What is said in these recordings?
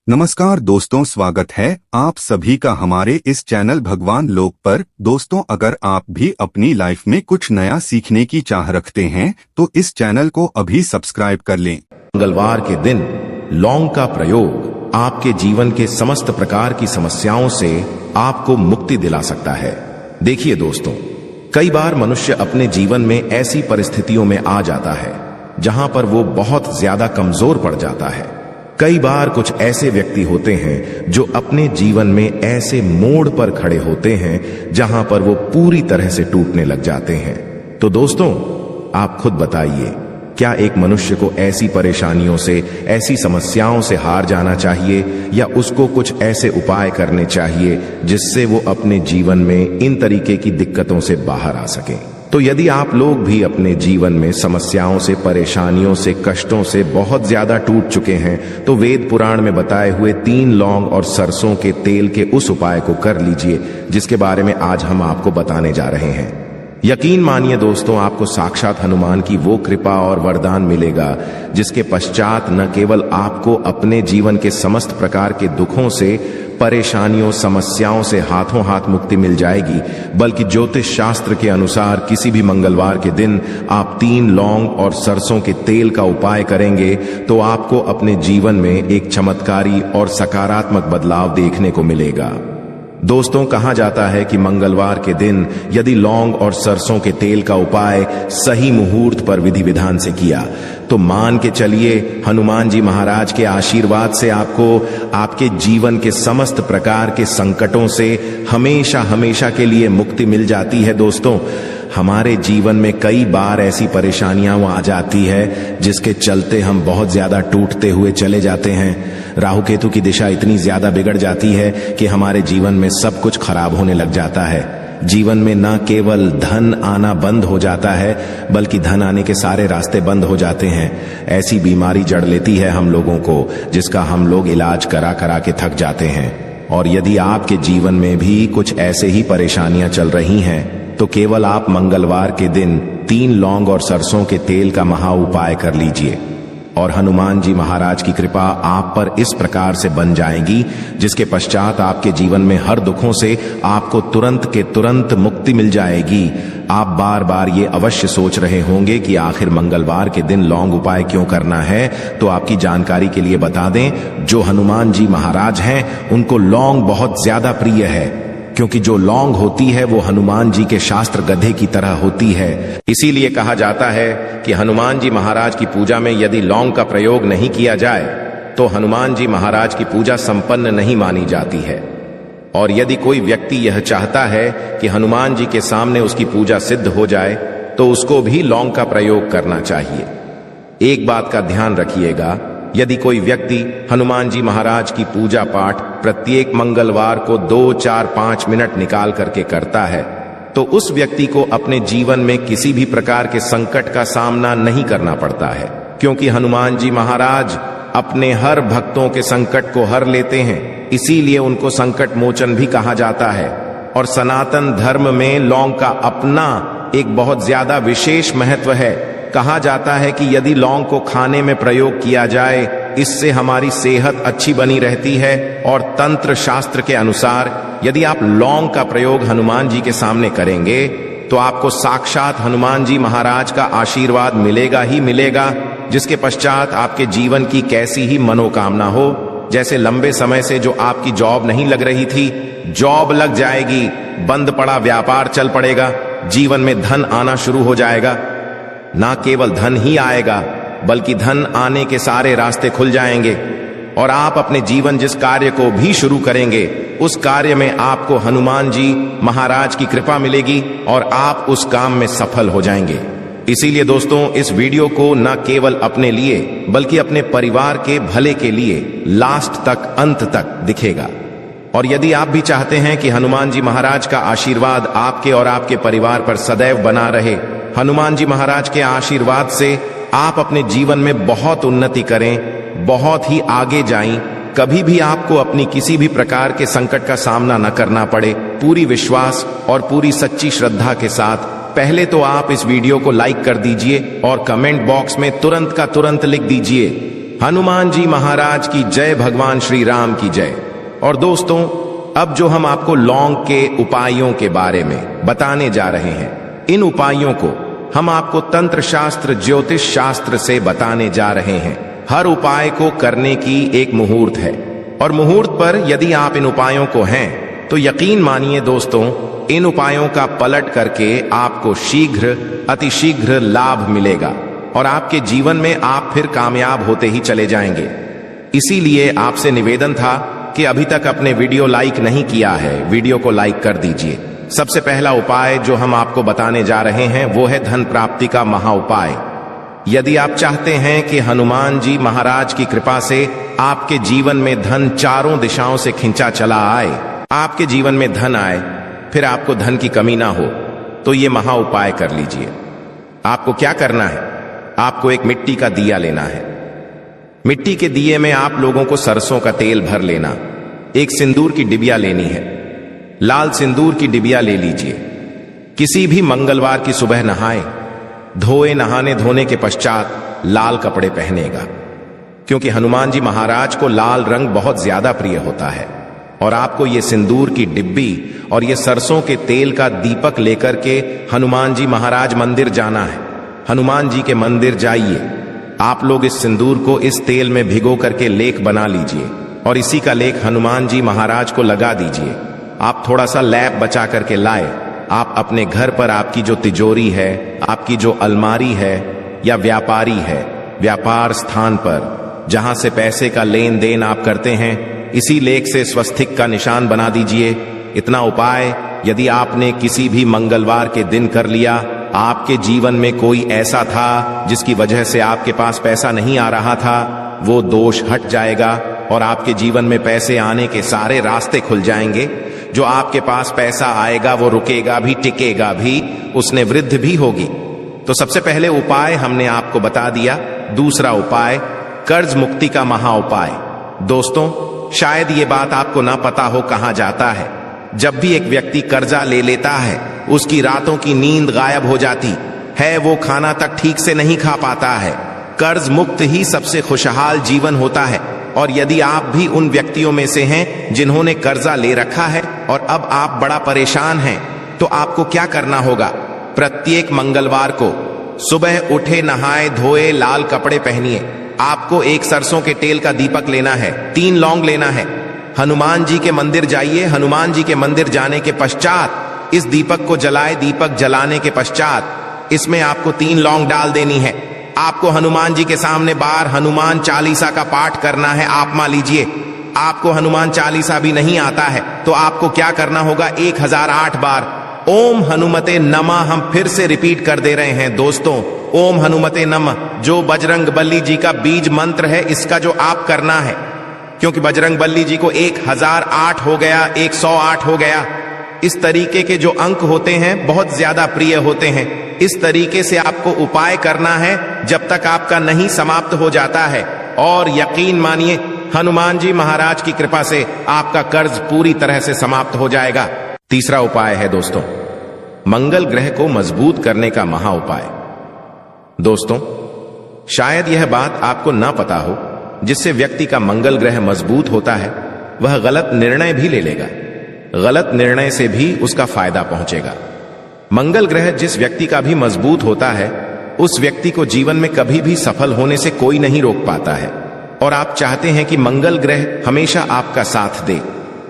नमस्कार दोस्तों, स्वागत है आप सभी का हमारे इस चैनल भगवान लोक पर। दोस्तों, अगर आप भी अपनी लाइफ में कुछ नया सीखने की चाह रखते हैं तो इस चैनल को अभी सब्सक्राइब कर लें। मंगलवार के दिन लौंग का प्रयोग आपके जीवन के समस्त प्रकार की समस्याओं से आपको मुक्ति दिला सकता है। देखिए दोस्तों, कई बार मनुष्य अपने जीवन में ऐसी परिस्थितियों में आ जाता है जहां पर वो बहुत ज्यादा कमजोर पड़ जाता है। कई बार कुछ ऐसे व्यक्ति होते हैं जो अपने जीवन में ऐसे मोड़ पर खड़े होते हैं जहां पर वो पूरी तरह से टूटने लग जाते हैं। तो दोस्तों, आप खुद बताइए, क्या एक मनुष्य को ऐसी परेशानियों से, ऐसी समस्याओं से हार जाना चाहिए या उसको कुछ ऐसे उपाय करने चाहिए जिससे वो अपने जीवन में इन तरीके की दिक्कतों से बाहर आ सके? तो यदि आप लोग भी अपने जीवन में समस्याओं से, परेशानियों से, कष्टों से बहुत ज्यादा टूट चुके हैं तो वेद पुराण में बताए हुए 3 लौंग और सरसों के तेल के उस उपाय को कर लीजिए जिसके बारे में आज हम आपको बताने जा रहे हैं। यकीन मानिए दोस्तों, आपको साक्षात हनुमान की वो कृपा और वरदान मिलेगा जिसके पश्चात न केवल आपको अपने जीवन के समस्त प्रकार के दुखों से, परेशानियों, समस्याओं से हाथों हाथ मुक्ति मिल जाएगी, बल्कि ज्योतिष शास्त्र के अनुसार किसी भी मंगलवार के दिन आप 3 लौंग और सरसों के तेल का उपाय करेंगे तो आपको अपने जीवन में एक चमत्कारी और सकारात्मक बदलाव देखने को मिलेगा। दोस्तों, कहा जाता है कि मंगलवार के दिन यदि लौंग और सरसों के तेल का उपाय सही मुहूर्त पर विधि विधान से किया तो मान के चलिए हनुमान जी महाराज के आशीर्वाद से आपको आपके जीवन के समस्त प्रकार के संकटों से हमेशा हमेशा के लिए मुक्ति मिल जाती है। दोस्तों, हमारे जीवन में कई बार ऐसी परेशानियां आ जाती है जिसके चलते हम बहुत ज्यादा टूटते हुए चले जाते हैं। राहु केतु की दिशा इतनी ज्यादा बिगड़ जाती है कि हमारे जीवन में सब कुछ खराब होने लग जाता है। जीवन में न केवल धन आना बंद हो जाता है बल्कि धन आने के सारे रास्ते बंद हो जाते हैं। ऐसी बीमारी जड़ लेती है हम लोगों को जिसका हम लोग इलाज करा करा के थक जाते हैं। और यदि आपके जीवन में भी कुछ ऐसे ही परेशानियां चल रही हैं तो केवल आप मंगलवार के दिन 3 लौंग और सरसों के तेल का महा उपाय कर लीजिए और हनुमान जी महाराज की कृपा आप पर इस प्रकार से बन जाएगी जिसके पश्चात आपके जीवन में हर दुखों से आपको तुरंत के तुरंत मुक्ति मिल जाएगी। आप बार बार ये अवश्य सोच रहे होंगे कि आखिर मंगलवार के दिन लौंग उपाय क्यों करना है, तो आपकी जानकारी के लिए बता दें, जो हनुमान जी महाराज हैं उनको लौंग बहुत ज्यादा प्रिय है, क्योंकि जो लौंग होती है वो हनुमान जी के शास्त्र गधे की तरह होती है। इसीलिए कहा जाता है कि हनुमान जी महाराज की पूजा में यदि लौंग का प्रयोग नहीं किया जाए तो हनुमान जी महाराज की पूजा संपन्न नहीं मानी जाती है। और यदि कोई व्यक्ति यह चाहता है कि हनुमान जी के सामने उसकी पूजा सिद्ध हो जाए तो उसको भी लौंग का प्रयोग करना चाहिए। एक बात का ध्यान रखिएगा, यदि कोई व्यक्ति हनुमान जी महाराज की पूजा पाठ प्रत्येक मंगलवार को 2, 4, 5 मिनट निकाल करके करता है तो उस व्यक्ति को अपने जीवन में किसी भी प्रकार के संकट का सामना नहीं करना पड़ता है, क्योंकि हनुमान जी महाराज अपने हर भक्तों के संकट को हर लेते हैं। इसीलिए उनको संकट मोचन भी कहा जाता है। और सनातन धर्म में लौंग का अपना एक बहुत ज्यादा विशेष महत्व है। कहा जाता है कि यदि लौंग को खाने में प्रयोग किया जाए इससे हमारी सेहत अच्छी बनी रहती है। और तंत्र शास्त्र के अनुसार यदि आप लौंग का प्रयोग हनुमान जी के सामने करेंगे तो आपको साक्षात हनुमान जी महाराज का आशीर्वाद मिलेगा ही मिलेगा, जिसके पश्चात आपके जीवन की कैसी ही मनोकामना हो, जैसे लंबे समय से जो आपकी जॉब नहीं लग रही थी, जॉब लग जाएगी, बंद पड़ा व्यापार चल पड़ेगा, जीवन में धन आना शुरू हो जाएगा। ना केवल धन ही आएगा बल्कि धन आने के सारे रास्ते खुल जाएंगे और आप अपने जीवन जिस कार्य को भी शुरू करेंगे उस कार्य में आपको हनुमान जी महाराज की कृपा मिलेगी और आप उस काम में सफल हो जाएंगे। इसीलिए दोस्तों, इस वीडियो को न केवल अपने लिए बल्कि अपने परिवार के भले के लिए लास्ट तक, अंत तक दिखेगा। और यदि आप भी चाहते हैं कि हनुमान जी महाराज का आशीर्वाद आपके और आपके परिवार पर सदैव बना रहे, हनुमान जी महाराज के आशीर्वाद से आप अपने जीवन में बहुत उन्नति करें, बहुत ही आगे जाएं, कभी भी आपको अपनी किसी भी प्रकार के संकट का सामना न करना पड़े, पूरी विश्वास और पूरी सच्ची श्रद्धा के साथ पहले तो आप इस वीडियो को लाइक कर दीजिए और कमेंट बॉक्स में तुरंत का तुरंत लिख दीजिए हनुमान जी महाराज की जय, भगवान श्री राम की जय। और दोस्तों, अब जो हम आपको लौंग के उपायों के बारे में बताने जा रहे हैं, इन उपायों को हम आपको तंत्र शास्त्र, ज्योतिष शास्त्र से बताने जा रहे हैं। हर उपाय को करने की एक मुहूर्त है, और मुहूर्त पर यदि आप इन उपायों को हैं तो यकीन मानिए दोस्तों, इन उपायों का पलट करके आपको शीघ्र, अतिशीघ्र लाभ मिलेगा और आपके जीवन में आप फिर कामयाब होते ही चले जाएंगे। इसीलिए आपसे निवेदन था कि अभी तक अपने वीडियो लाइक नहीं किया है, वीडियो को लाइक कर दीजिए। सबसे पहला उपाय जो हम आपको बताने जा रहे हैं वो है धन प्राप्ति का महा उपाय। यदि आप चाहते हैं कि हनुमान जी महाराज की कृपा से आपके जीवन में धन चारों दिशाओं से खिंचा चला आए, आपके जीवन में धन आए, फिर आपको धन की कमी ना हो, तो ये महा उपाय कर लीजिए। आपको क्या करना है? आपको एक मिट्टी का दिया लेना है। मिट्टी के दिए में आप लोगों को सरसों का तेल भर लेना। एक सिंदूर की डिबिया लेनी है, लाल सिंदूर की डिबिया ले लीजिए। किसी भी मंगलवार की सुबह नहाए धोए, नहाने धोने के पश्चात लाल कपड़े पहनेगा, क्योंकि हनुमान जी महाराज को लाल रंग बहुत ज्यादा प्रिय होता है। और आपको ये सिंदूर की डिब्बी और ये सरसों के तेल का दीपक लेकर के हनुमान जी महाराज मंदिर जाना है। हनुमान जी के मंदिर जाइए, आप लोग इस सिंदूर को इस तेल में भिगो करके लेख बना लीजिए और इसी का लेख हनुमान जी महाराज को लगा दीजिए। आप थोड़ा सा लैप बचा करके लाए। आप अपने घर पर, आपकी जो तिजोरी है, आपकी जो अलमारी है या व्यापारी है, व्यापार स्थान पर जहां से पैसे का लेन देन आप करते हैं, इसी लेख से स्वस्तिक का निशान बना दीजिए। इतना उपाय यदि आपने किसी भी मंगलवार के दिन कर लिया, आपके जीवन में कोई ऐसा था जिसकी वजह से आपके पास पैसा नहीं आ रहा था, वो दोष हट जाएगा और आपके जीवन में पैसे आने के सारे रास्ते खुल जाएंगे। जो आपके पास पैसा आएगा वो रुकेगा भी, टिकेगा भी, उसने वृद्धि भी होगी। तो सबसे पहले उपाय हमने आपको बता दिया। दूसरा उपाय, कर्ज मुक्ति का महा उपाय। दोस्तों, शायद ये बात आपको ना पता हो कहां जाता है। जब भी एक व्यक्ति कर्जा ले लेता है, उसकी रातों की नींद गायब हो जाती है, वो खाना तक ठीक से नहीं खा पाता है। कर्ज मुक्त ही सबसे खुशहाल जीवन होता है। और यदि आप भी उन व्यक्तियों में से हैं जिन्होंने कर्जा ले रखा है और अब आप बड़ा परेशान हैं, तो आपको क्या करना होगा? प्रत्येक मंगलवार को सुबह उठे, नहाए धोए, लाल कपड़े पहनिए। आपको एक सरसों के तेल का दीपक लेना है, 3 लौंग लेना है। हनुमान जी के मंदिर जाइए। हनुमान जी के मंदिर जाने के पश्चात इस दीपक को जलाए। दीपक जलाने के पश्चात इसमें आपको 3 लौंग डाल देनी है। आपको हनुमान जी के सामने बार हनुमान चालीसा का पाठ करना है। आप मान लीजिए आपको हनुमान चालीसा भी नहीं आता है, तो आपको क्या करना होगा? 1008 बार ओम हनुमते नमः हम फिर से रिपीट कर दे रहे हैं दोस्तों। ओम हनुमते नमः जो बजरंग बली जी का बीज मंत्र है, इसका जो आप करना है, क्योंकि बजरंग बली जी को 1008 हो गया, 108 हो गया। इस तरीके के जो अंक होते हैं बहुत ज्यादा प्रिय होते हैं। इस तरीके से आपको उपाय करना है जब तक आपका नहीं समाप्त हो जाता है। और यकीन मानिए, हनुमान जी महाराज की कृपा से आपका कर्ज पूरी तरह से समाप्त हो जाएगा। तीसरा उपाय है दोस्तों, मंगल ग्रह को मजबूत करने का महा उपाय। दोस्तों, शायद यह बात आपको ना पता हो, जिससे व्यक्ति का मंगल ग्रह मजबूत होता है, वह गलत निर्णय भी ले लेगा। गलत निर्णय से भी उसका फायदा पहुंचेगा। मंगल ग्रह जिस व्यक्ति का भी मजबूत होता है, उस व्यक्ति को जीवन में कभी भी सफल होने से कोई नहीं रोक पाता है। और आप चाहते हैं कि मंगल ग्रह हमेशा आपका साथ दे,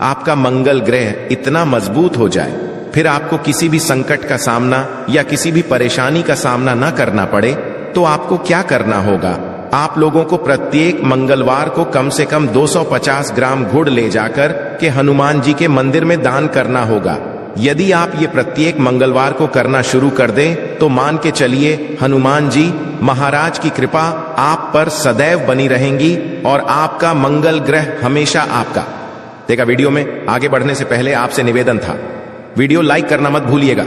आपका मंगल ग्रह इतना मजबूत हो जाए, फिर आपको किसी भी संकट का सामना या किसी भी परेशानी का सामना ना करना पड़े। तो आपको क्या करना होगा? आप लोगों को प्रत्येक मंगलवार को कम से कम 250 ग्राम गुड़ ले जाकर के हनुमान जी के मंदिर में दान करना होगा। यदि आप ये प्रत्येक मंगलवार को करना शुरू कर दें, तो मान के चलिए हनुमान जी महाराज की कृपा आप पर सदैव बनी रहेंगी और आपका मंगल ग्रह हमेशा आपका। देखा, वीडियो में आगे बढ़ने से पहले आपसे निवेदन था, वीडियो लाइक करना मत भूलिएगा।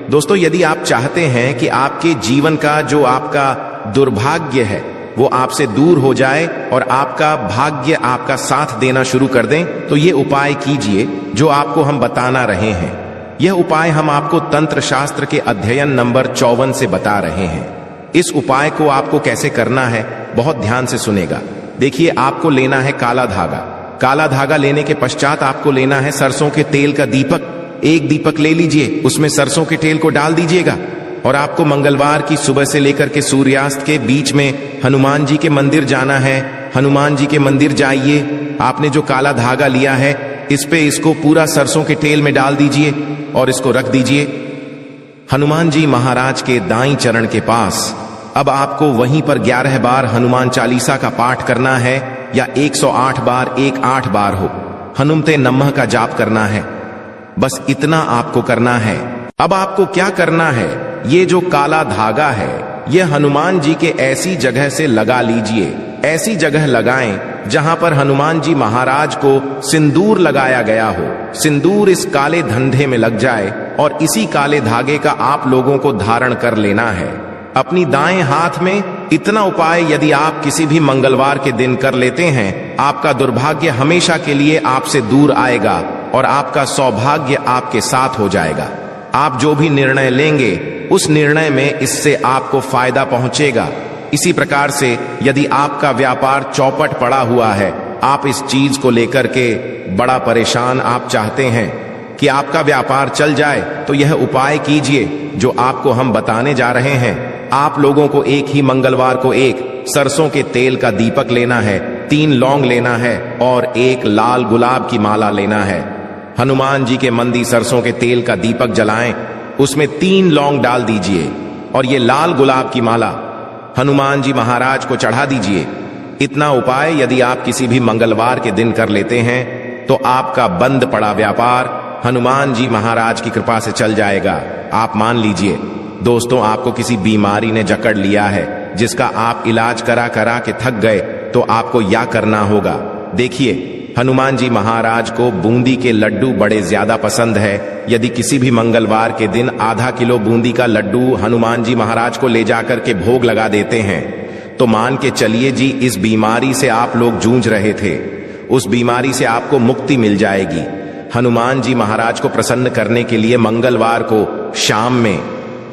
दोस्तों, यदि आप चाहते हैं कि आपके जीवन का जो आपका दुर्भाग्य है वो आपसे दूर हो जाए और आपका भाग्य आपका साथ देना शुरू कर दें, तो ये उपाय कीजिए जो आपको हम बताना रहे हैं। यह उपाय हम आपको तंत्र शास्त्र के अध्ययन नंबर 54 से बता रहे हैं। इस उपाय को आपको कैसे करना है, बहुत ध्यान से सुनेगा। देखिए, आपको लेना है काला धागा। काला धागा लेने के पश्चात आपको लेना है सरसों के तेल का दीपक। एक दीपक ले लीजिए, उसमें सरसों के तेल को डाल दीजिएगा और आपको मंगलवार की सुबह से लेकर के सूर्यास्त के बीच में हनुमान जी के मंदिर जाना है। हनुमान जी के मंदिर जाइए, आपने जो काला धागा लिया है इस पे इसको पूरा सरसों के तेल में डाल दीजिए और इसको रख दीजिए हनुमान जी महाराज के दाईं चरण के पास। अब आपको वहीं पर 11 बार हनुमान चालीसा का पाठ करना है, या 108 बार 18 बार हो, हनुमते नमः का जाप करना है। बस इतना आपको करना है। अब आपको क्या करना है, ये जो काला धागा है ये हनुमान जी के ऐसी जगह से लगा लीजिए। ऐसी जगह लगाएं जहां पर हनुमान जी महाराज को सिंदूर लगाया गया हो। सिंदूर इस काले धंधे में लग जाए और इसी काले धागे का आप लोगों को धारण कर लेना है अपनी दाएं हाथ में। इतना उपाय यदि आप किसी भी मंगलवार के दिन कर लेते हैं, आपका दुर्भाग्य हमेशा के लिए आपसे दूर आएगा और आपका सौभाग्य आपके साथ हो जाएगा। आप जो भी निर्णय लेंगे उस निर्णय में इससे आपको फायदा पहुंचेगा। इसी प्रकार से यदि आपका व्यापार चौपट पड़ा हुआ है, आप इस चीज को लेकर के बड़ा परेशान आप चाहते हैं कि आपका व्यापार चल जाए, तो यह उपाय कीजिए जो आपको हम बताने जा रहे हैं। आप लोगों को एक ही मंगलवार को एक सरसों के तेल का दीपक लेना है, 3 लौंग लेना है और एक लाल गुलाब की माला लेना है। हनुमान जी के मंदिर सरसों के तेल का दीपक जलाएं, उसमें 3 लौंग डाल दीजिए और ये लाल गुलाब की माला हनुमान जी महाराज को चढ़ा दीजिए। इतना उपाय यदि आप किसी भी मंगलवार के दिन कर लेते हैं तो आपका बंद पड़ा व्यापार हनुमान जी महाराज की कृपा से चल जाएगा। आप मान लीजिए दोस्तों, आपको किसी बीमारी ने जकड़ लिया है जिसका आप इलाज करा करा के थक गए, तो आपको या करना होगा। देखिए, हनुमान जी महाराज को बूंदी के लड्डू बड़े ज्यादा पसंद है। यदि किसी भी मंगलवार के दिन आधा किलो बूंदी का लड्डू हनुमान जी महाराज को ले जाकर के भोग लगा देते हैं, तो मान के चलिए जी, इस बीमारी से आप लोग जूझ रहे थे, उस बीमारी से आपको मुक्ति मिल जाएगी। हनुमान जी महाराज को प्रसन्न करने के लिए मंगलवार को शाम में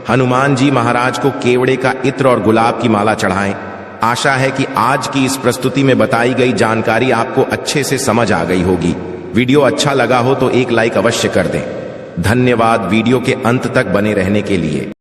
हनुमान जी महाराज को केवड़े का इत्र और गुलाब की माला चढ़ाएं। आशा है कि आज की इस प्रस्तुति में बताई गई जानकारी आपको अच्छे से समझ आ गई होगी। वीडियो अच्छा लगा हो तो एक लाइक अवश्य कर दें। धन्यवाद वीडियो के अंत तक बने रहने के लिए।